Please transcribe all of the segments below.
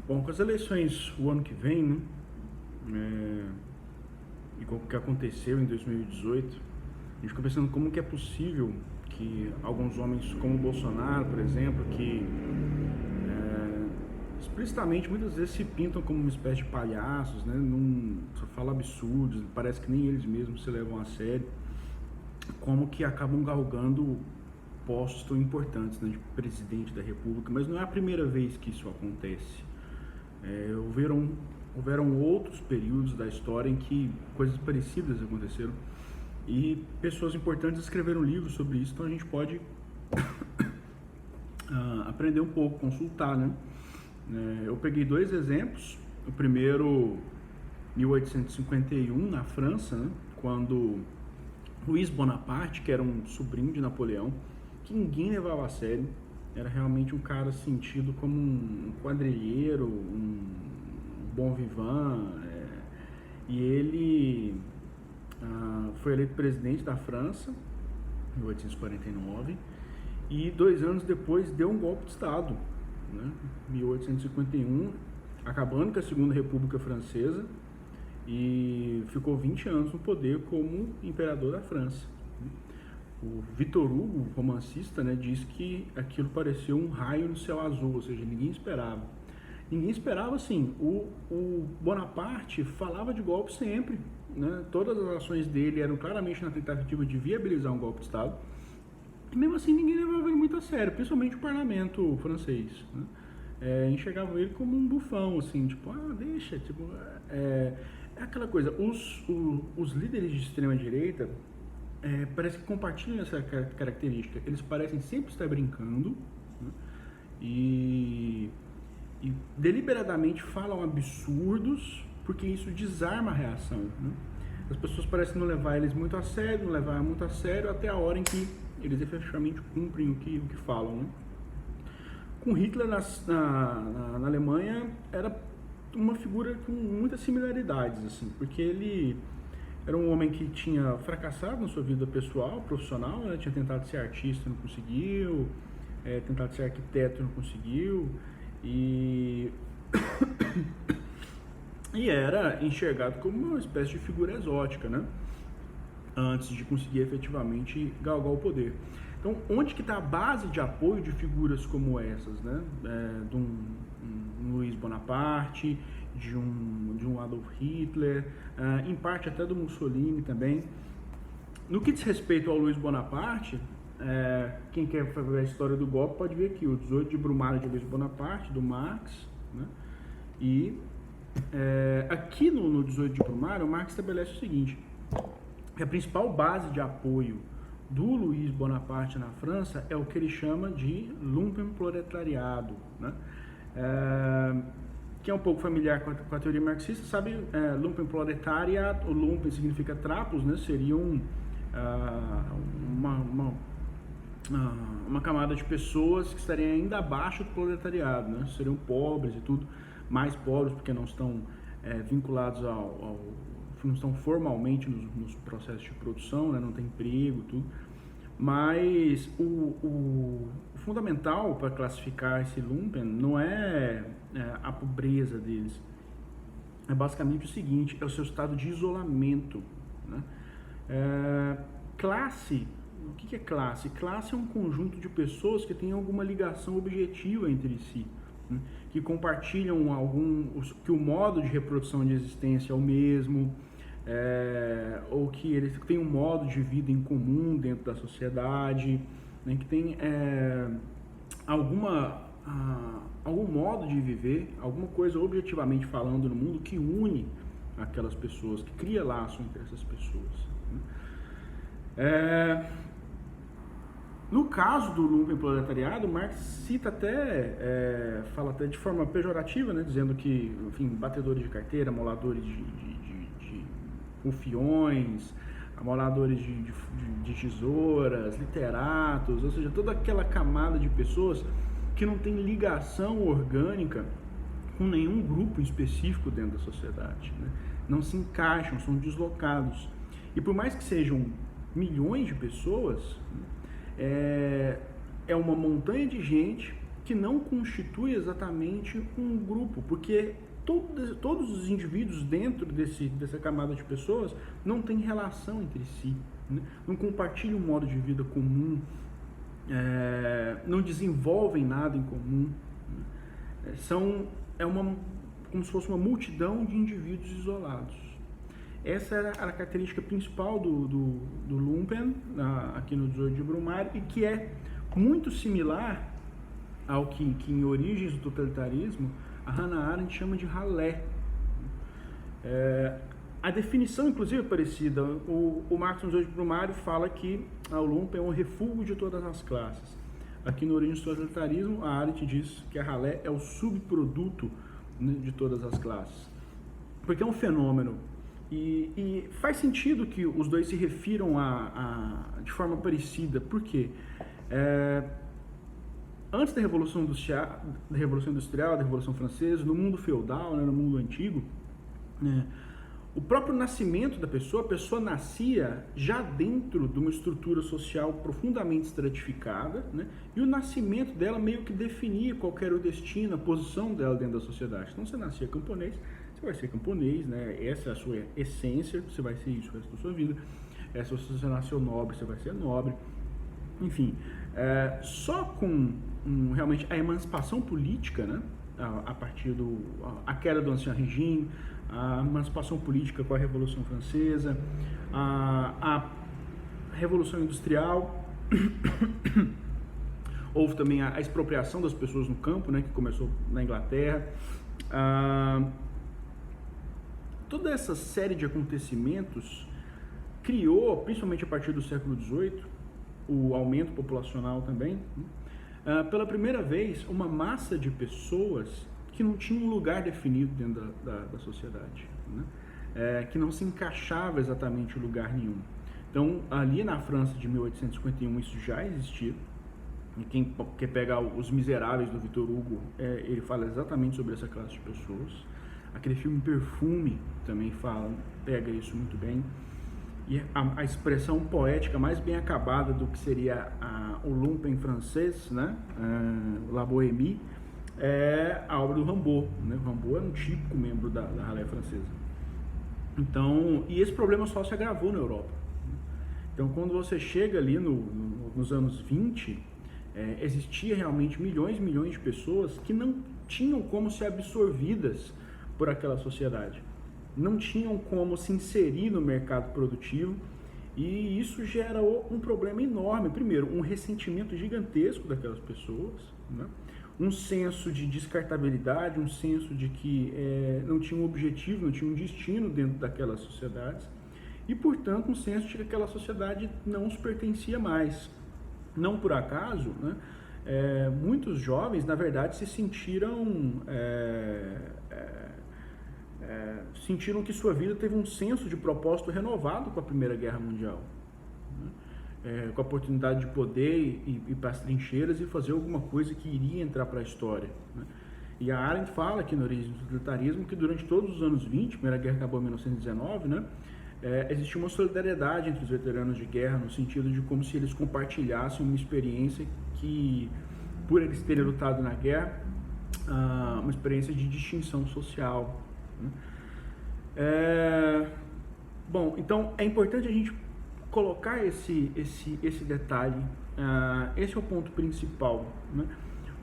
Bom, com as eleições o ano que vem, né, e com o que aconteceu em 2018, a gente fica pensando como que é possível que alguns homens como o Bolsonaro, por exemplo, que explicitamente muitas vezes se pintam como uma espécie de palhaços, né, só falam absurdos, parece que nem eles mesmos se levam a sério, como que acabam galgando postos tão importantes, né, de presidente da República, mas não é a primeira vez que isso acontece. Houveram outros períodos da história em que coisas parecidas aconteceram e pessoas importantes escreveram livros sobre isso, então a gente pode aprender um pouco, consultar, né? Eu peguei dois exemplos. O primeiro, 1851, na França, né, quando Luís Bonaparte, que era um sobrinho de Napoleão, que ninguém levava a sério, era realmente um cara sentido como um quadrilheiro, um bon vivant, e ele foi eleito presidente da França em 1849 e 2 anos depois deu um golpe de Estado, né, 1851, acabando com a Segunda República Francesa, e ficou 20 anos no poder como imperador da França. O Victor Hugo, romancista, né, diz que aquilo pareceu um raio no céu azul, ou seja, ninguém esperava. Ninguém esperava, assim, o Bonaparte falava de golpe sempre, né, todas as ações dele eram claramente na tentativa de viabilizar um golpe de Estado, e mesmo assim ninguém levava ele muito a sério, principalmente o parlamento francês, né? Enxergavam ele como um bufão, assim, tipo, deixa, tipo, é aquela coisa, os líderes de extrema direita parece que compartilham essa característica, eles parecem sempre estar brincando, né? E deliberadamente falam absurdos, porque isso desarma a reação, né? As pessoas parecem não levar eles muito a sério, não levar muito a sério até a hora em que eles efetivamente cumprem o que falam, né? Com Hitler na Alemanha era uma figura com muitas similaridades, assim, porque ele era um homem que tinha fracassado na sua vida pessoal, profissional, né? Tinha tentado ser artista, não conseguiu, tentado ser arquiteto, não conseguiu, e e era enxergado como uma espécie de figura exótica, né? Antes de conseguir efetivamente galgar o poder. Então, onde que está a base de apoio de figuras como essas, né? De um Luís Bonaparte, de um Adolf Hitler, em parte até do Mussolini também. No que diz respeito ao Luís Bonaparte, quem quer ver a história do golpe pode ver aqui o 18 de Brumário de Luís Bonaparte, do Marx, né? E aqui no 18 de Brumário, o Marx estabelece o seguinte, que a principal base de apoio do Luís Bonaparte na França é o que ele chama de lumpenproletariado, né? Quem é um pouco familiar com a teoria marxista sabe, lumpenproletariat, o lumpen significa trapos, né? Seriam uma camada de pessoas que estariam ainda abaixo do proletariado, né? Seriam pobres e tudo, mais pobres porque não estão vinculados não estão formalmente nos processos de produção, né? Não tem emprego, tudo. Mas o fundamental para classificar esse lumpen não é a pobreza deles, é basicamente o seguinte, é o seu estado de isolamento, né? Classe, o que é classe? Classe é um conjunto de pessoas que têm alguma ligação objetiva entre si, né? Que compartilham que o modo de reprodução de existência é o mesmo, ou que eles têm um modo de vida em comum dentro da sociedade, né? Que tem algum modo de viver, alguma coisa objetivamente falando no mundo que une aquelas pessoas, que cria laço entre essas pessoas, né? No caso do lumpenproletariado, Marx cita fala até de forma pejorativa, né, dizendo que, enfim, batedores de carteira, amoladores de rufiões, amoladores de tesouras, literatos, ou seja, toda aquela camada de pessoas que não tem ligação orgânica com nenhum grupo específico dentro da sociedade, né? Não se encaixam, são deslocados. E por mais que sejam milhões de pessoas, é uma montanha de gente que não constitui exatamente um grupo, porque todos os indivíduos dentro dessa camada de pessoas não têm relação entre si, né? Não compartilham um modo de vida comum, não desenvolvem nada em comum, né? Como se fosse uma multidão de indivíduos isolados. Essa era a característica principal do Lumpen, aqui no 18 de Brumário, e que é muito similar ao que em Origens do Totalitarismo a Hannah Arendt chama de ralé. A definição, inclusive, é parecida. O Marx no 18 de Brumário fala que o Lumpen é um refúgio de todas as classes. Aqui no Origens do Totalitarismo, a Arendt diz que a ralé é o subproduto, né, de todas as classes. Porque é um fenômeno. E faz sentido que os dois se refiram de forma parecida. Por quê? Antes da Revolução Industrial, da Revolução Francesa, no mundo feudal, né, no mundo antigo, o próprio nascimento da pessoa, a pessoa nascia já dentro de uma estrutura social profundamente estratificada, né, e o nascimento dela meio que definia qual era o destino, a posição dela dentro da sociedade. Então, você nascia camponês, você vai ser camponês, né, essa é a sua essência, você vai ser isso o resto da sua vida. Se você nasceu nobre, você vai ser nobre. Enfim, só com realmente a emancipação política, né, a partir a queda do Ancien Regime, a emancipação política com a Revolução Francesa, a Revolução Industrial, houve também a expropriação das pessoas no campo, né, que começou na Inglaterra. Toda essa série de acontecimentos criou, principalmente a partir do século XVIII, o aumento populacional também, pela primeira vez, uma massa de pessoas que não tinha um lugar definido dentro da sociedade, né? Que não se encaixava exatamente em lugar nenhum. Então, ali na França de 1851, isso já existia. E quem quer pegar Os Miseráveis do Victor Hugo, ele fala exatamente sobre essa classe de pessoas. Aquele filme Perfume também pega isso muito bem. E a expressão poética mais bem acabada do que seria o Lumpen francês, né? La Bohémie, é a obra do Rimbaud, né? O Rimbaud era um típico membro da ralé francesa. Então, e esse problema só se agravou na Europa. Então, quando você chega ali nos anos 20, existia realmente milhões e milhões de pessoas que não tinham como ser absorvidas por aquela sociedade, não tinham como se inserir no mercado produtivo, e isso gerou um problema enorme. Primeiro, um ressentimento gigantesco daquelas pessoas, né? Um senso de descartabilidade, um senso de que não tinha um objetivo, não tinha um destino dentro daquelas sociedades, e, portanto, um senso de que aquela sociedade não os pertencia mais. Não por acaso, né? Muitos jovens, na verdade, se sentiram que sua vida teve um senso de propósito renovado com a Primeira Guerra Mundial, né? Com a oportunidade de poder ir para as trincheiras e fazer alguma coisa que iria entrar para a história, né? E a Arendt fala aqui no Origem do Totalitarismo que durante todos os anos 20, a Primeira Guerra acabou em 1919, né? Existia uma solidariedade entre os veteranos de guerra, no sentido de como se eles compartilhassem uma experiência que, por eles terem lutado na guerra, uma experiência de distinção social, né? Bom, então é importante a gente colocar esse detalhe. Esse é o ponto principal, né?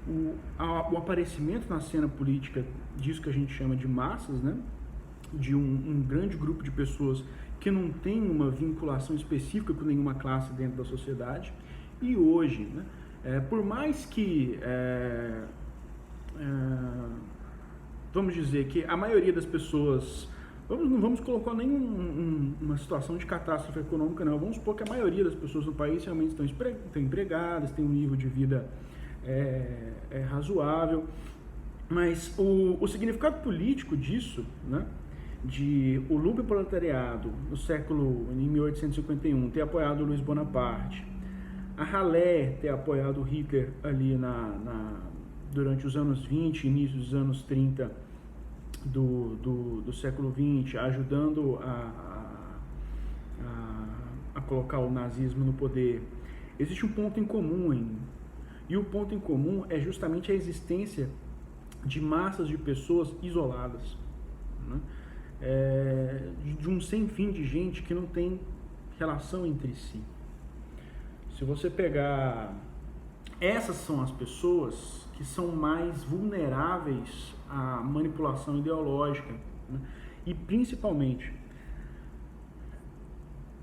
O aparecimento na cena política disso que a gente chama de massas, né? De um grande grupo de pessoas que não tem uma vinculação específica com nenhuma classe dentro da sociedade. E hoje, né? Por mais que vamos dizer que a maioria das pessoas, não vamos colocar nenhuma situação de catástrofe econômica, não. Vamos supor que a maioria das pessoas no país realmente estão empregadas, tem um nível de vida razoável, mas o significado político disso, né, de o Lumpen proletariado em 1851 ter apoiado Luiz Bonaparte, a ralé ter apoiado Hitler ali durante os anos 20, início dos anos 30 do século 20, ajudando a colocar o nazismo no poder. Existe um ponto em comum E o ponto em comum é justamente a existência de massas de pessoas isoladas, né? De um sem fim de gente que não tem relação entre si. Se você pegar, essas são as pessoas que são mais vulneráveis à manipulação ideológica, né? E principalmente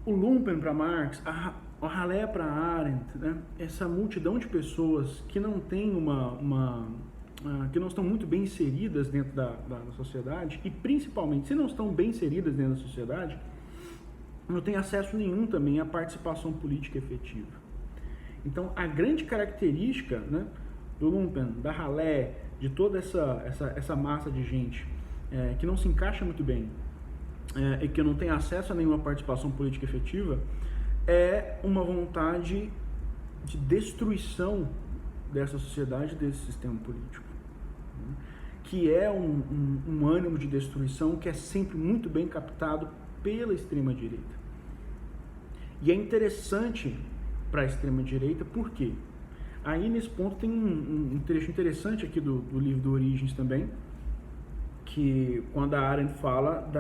o Lumpen para Marx, o Haller para Arendt, né? Essa multidão de pessoas que não tem que não estão muito bem inseridas dentro da sociedade, e principalmente, se não estão bem inseridas dentro da sociedade, não tem acesso nenhum também à participação política efetiva. Então, a grande característica, né, do Lumpen, da Haller, de toda essa massa de gente que não se encaixa muito bem e que não tem acesso a nenhuma participação política efetiva, é uma vontade de destruição dessa sociedade, desse sistema político, né? Que é um ânimo de destruição que é sempre muito bem captado pela extrema-direita. E é interessante para a extrema-direita, por quê? Aí, nesse ponto, tem um trecho interessante aqui do livro do Origens também, que quando a Arendt fala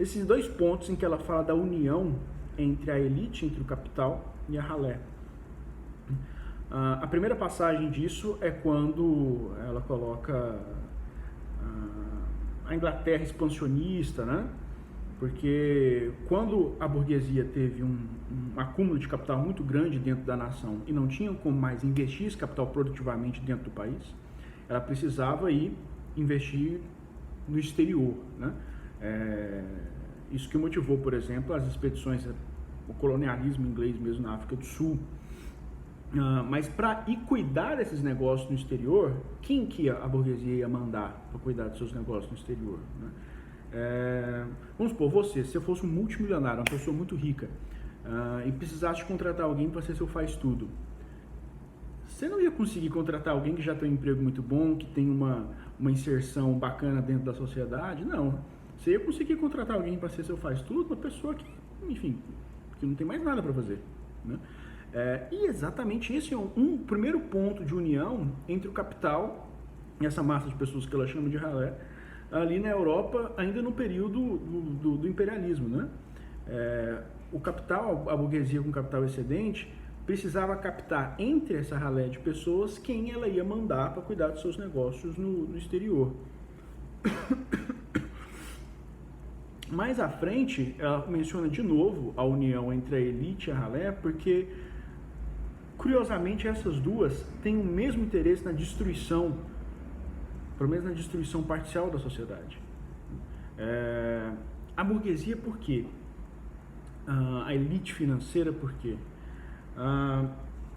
esses dois pontos em que ela fala da união entre a elite, entre o capital e a Haller. A primeira passagem disso é quando ela coloca a Inglaterra expansionista, né? Porque quando a burguesia teve um acúmulo de capital muito grande dentro da nação e não tinha como mais investir esse capital produtivamente dentro do país, ela precisava ir investir no exterior, né? Isso que motivou, por exemplo, as expedições, o colonialismo inglês mesmo na África do Sul. Mas para ir cuidar desses negócios no exterior, quem que a burguesia ia mandar para cuidar dos seus negócios no exterior, né? Vamos supor, se você fosse um multimilionário, uma pessoa muito rica, e precisasse contratar alguém para ser seu faz-tudo, você não ia conseguir contratar alguém que já tem um emprego muito bom, que tem uma inserção bacana dentro da sociedade. Não. Você ia conseguir contratar alguém para ser seu faz-tudo, uma pessoa que, enfim, que não tem mais nada para fazer, né? E exatamente esse é um primeiro ponto de união entre o capital e essa massa de pessoas que ela chama de Haller, ali na Europa, ainda no período do imperialismo, né? O capital, a burguesia com capital excedente, precisava captar entre essa ralé de pessoas quem ela ia mandar para cuidar dos seus negócios no exterior. Mais à frente, ela menciona de novo a união entre a elite e a ralé, porque, curiosamente, essas duas têm o mesmo interesse na destruição, pelo menos na destruição parcial da sociedade. A burguesia, por quê? A elite financeira, por quê?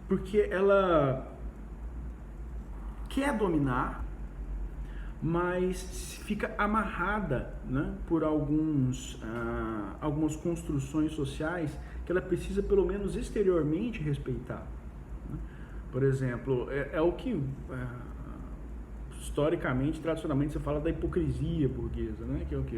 Porque ela quer dominar, mas fica amarrada, né, por algumas construções sociais que ela precisa, pelo menos exteriormente, respeitar, né? Por exemplo, é o que historicamente, tradicionalmente, se fala da hipocrisia burguesa, né? Que é o que?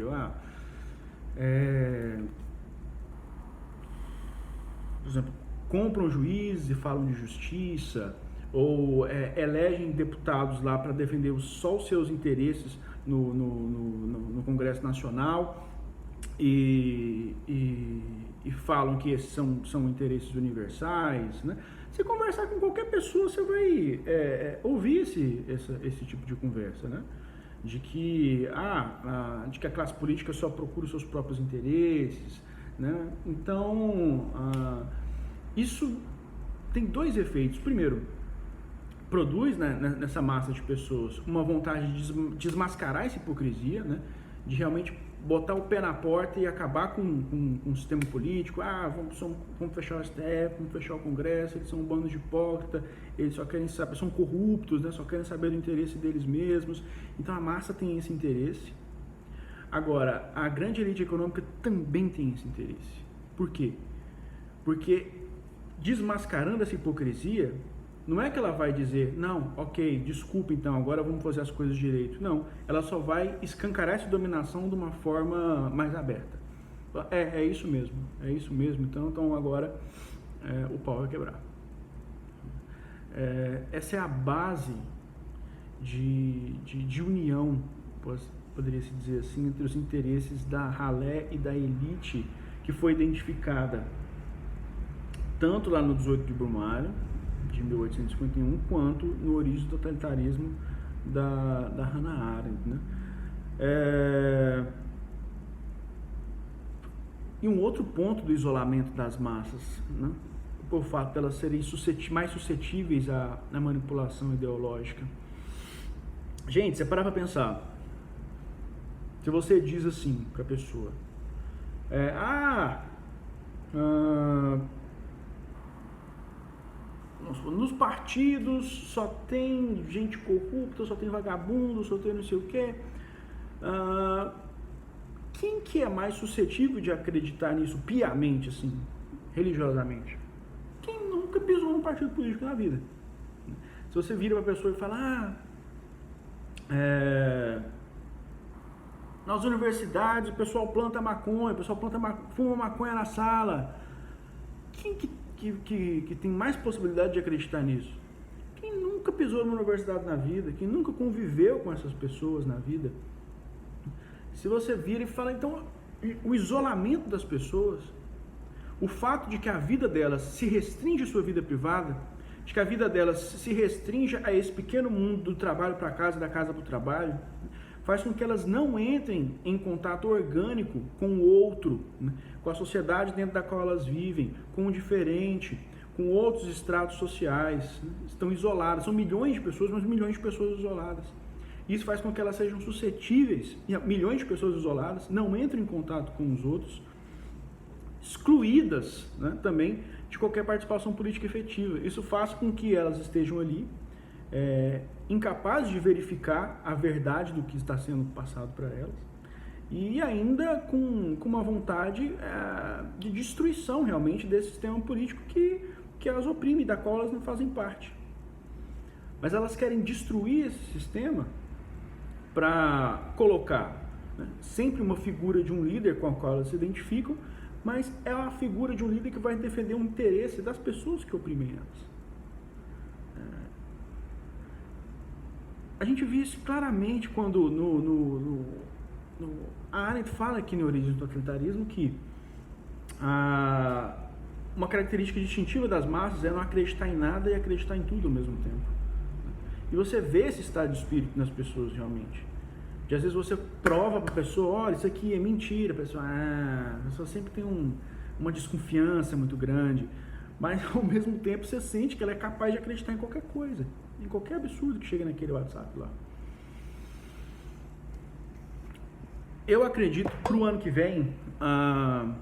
Por exemplo, compram juízes e falam de justiça, ou elegem deputados lá para defender só os seus interesses no Congresso Nacional e falam que esses são interesses universais, né? Se conversar com qualquer pessoa, você vai ouvir esse tipo de conversa, né? De que a classe política só procura os seus próprios interesses, né? Então, isso tem dois efeitos. Primeiro, produz, né, nessa massa de pessoas uma vontade de desmascarar essa hipocrisia, né? De realmente botar o pé na porta e acabar com o sistema político. Vamos fechar o STF, vamos fechar o Congresso, eles são um bando de hipócritas, eles só querem saber, são corruptos, né? Só querem saber do interesse deles mesmos. Então a massa tem esse interesse. Agora, a grande elite econômica também tem esse interesse. Por quê? Porque desmascarando essa hipocrisia, não é que ela vai dizer, não, ok, desculpa então, agora vamos fazer as coisas direito. Não, ela só vai escancarar essa dominação de uma forma mais aberta. É isso mesmo, então agora o pau vai quebrar. Essa é a base de união, poderia se dizer assim, entre os interesses da ralé e da elite, que foi identificada tanto lá no 18 de Brumário, de 1851, quanto no Origem do Totalitarismo da Hannah Arendt, né? E um outro ponto do isolamento das massas, né? Por fato de elas serem mais suscetíveis à manipulação ideológica. Gente, você parar para pensar, se você diz assim para a pessoa, nos partidos só tem gente corrupta, só tem vagabundo, só tem não sei o quê, quem que é mais suscetível de acreditar nisso piamente, assim, religiosamente? Quem nunca pisou num partido político na vida. Se você vira para a pessoa e fala, nas universidades o pessoal planta maconha, fuma maconha na sala, quem que tem mais possibilidade de acreditar nisso? Quem nunca pisou numa universidade na vida, quem nunca conviveu com essas pessoas na vida. Se você vira e fala, então, o isolamento das pessoas, o fato de que a vida delas se restringe à sua vida privada, de que a vida delas se restringe a esse pequeno mundo do trabalho para casa, da casa para o trabalho, faz com que elas não entrem em contato orgânico com o outro, né? Com a sociedade dentro da qual elas vivem, com o diferente, com outros estratos sociais, né? Estão isoladas, são milhões de pessoas, mas milhões de pessoas isoladas. Isso faz com que elas sejam suscetíveis, e milhões de pessoas isoladas não entram em contato com os outros, excluídas, né, também de qualquer participação política efetiva. Isso faz com que elas estejam ali, incapazes de verificar a verdade do que está sendo passado para elas, e ainda com uma vontade de destruição realmente desse sistema político que elas oprimem, da qual elas não fazem parte. Mas elas querem destruir esse sistema para colocar, né, sempre uma figura de um líder com a qual elas se identificam, mas é a figura de um líder que vai defender o interesse das pessoas que oprimem elas. A gente vê isso claramente quando a Arendt fala aqui no Origem do Totalitarismo que uma característica distintiva das massas é não acreditar em nada e acreditar em tudo ao mesmo tempo. E você vê esse estado de espírito nas pessoas realmente. De às vezes você prova para a pessoa, olha, isso aqui é mentira, a pessoa sempre tem uma desconfiança muito grande, mas ao mesmo tempo você sente que ela é capaz de acreditar em qualquer coisa, em qualquer absurdo que chega naquele WhatsApp lá. Eu acredito que para o ano que vem a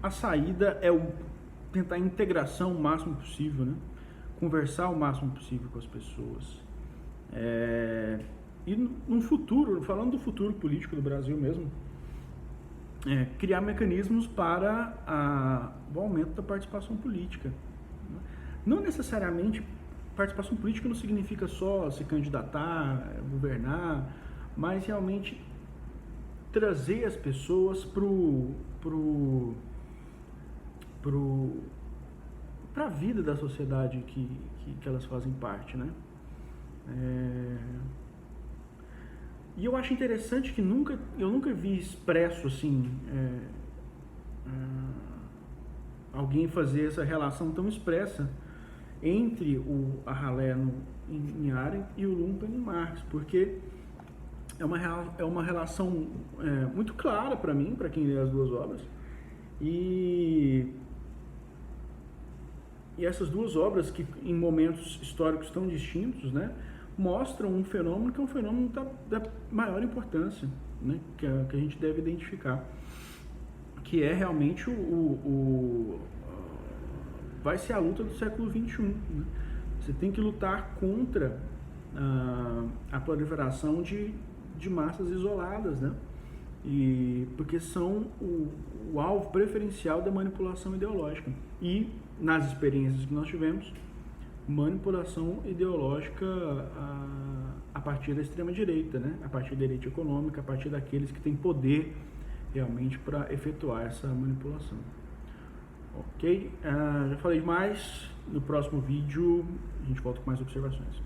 saída é tentar a integração o máximo possível, né? Conversar o máximo possível com as pessoas. E no futuro, falando do futuro político do Brasil mesmo, criar mecanismos para o aumento da participação política. Não necessariamente participação política não significa só se candidatar, governar, mas realmente trazer as pessoas para a vida da sociedade que elas fazem parte, né? E eu acho interessante que eu nunca vi expresso assim alguém fazer essa relação tão expressa entre a Haller em Arendt e o Lumpen em Marx, porque é uma relação muito clara para mim, para quem lê as duas obras, e essas duas obras, que em momentos históricos tão distintos, né, mostram um fenômeno que é um fenômeno da maior importância, né, que a gente deve identificar, que é realmente vai ser a luta do século XXI. Né? Você tem que lutar contra a proliferação de massas isoladas, né? Porque são o alvo preferencial da manipulação ideológica. E, nas experiências que nós tivemos, manipulação ideológica a partir da extrema-direita, né? A partir da elite econômica, a partir daqueles que têm poder realmente para efetuar essa manipulação. Ok? Já falei demais. No próximo vídeo a gente volta com mais observações.